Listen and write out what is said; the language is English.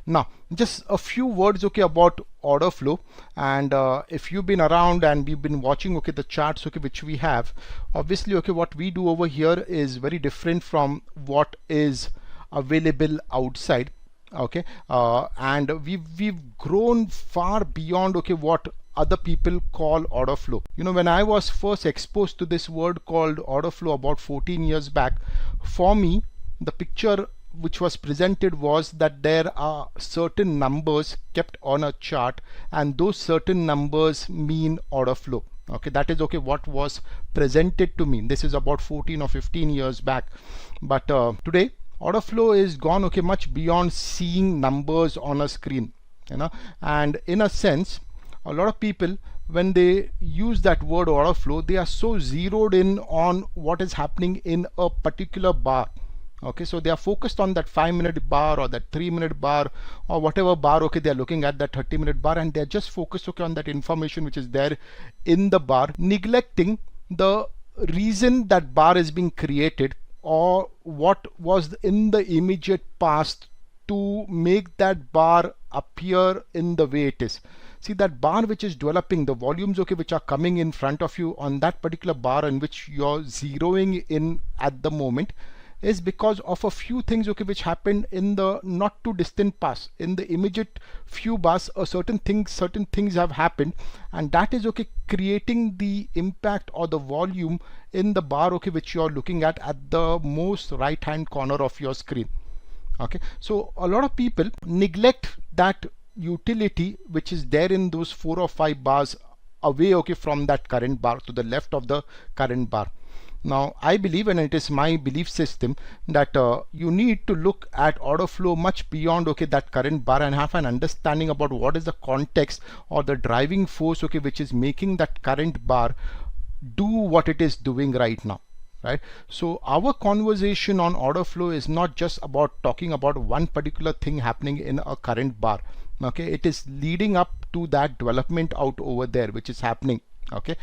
Now just a few words okay about order flow. And if you've been around and we've been watching okay the charts okay which we have, obviously okay what we do over here is very different from what is available outside. Okay, and we've grown far beyond okay what other people call order flow. You know, when I was first exposed to this word called order flow about 14 years back, for me the picture which was presented was that there are certain numbers kept on a chart, and those certain numbers mean order flow. Okay, that is okay what was presented to me. This is about 14 or 15 years back. But today order flow is gone okay much beyond seeing numbers on a screen, you know. And in a sense, a lot of people, when they use that word order flow, they are so zeroed in on what is happening in a particular bar. Okay, so they are focused on that 5-minute bar or that 3-minute bar or whatever bar okay they are looking at, that 30-minute bar, and they're just focused okay on that information which is there in the bar, neglecting the reason that bar is being created or what was in the immediate past to make that bar appear in the way it is. See, that bar which is developing, the volumes okay which are coming in front of you on that particular bar in which you're zeroing in at the moment, is because of a few things okay which happened in the not too distant past. In the immediate few bars, certain things have happened, and that is okay creating the impact or the volume in the bar okay which you are looking at the most right hand corner of your screen. Okay, so a lot of people neglect that utility which is there in those 4 or 5 bars away okay from that current bar, to the left of the current bar. Now I believe, and it is my belief system, that you need to look at order flow much beyond okay that current bar and have an understanding about what is the context or the driving force okay which is making that current bar do what it is doing right now. Right? So our conversation on order flow is not just about talking about one particular thing happening in a current bar. Okay, it is leading up to that development out over there which is happening. Okay,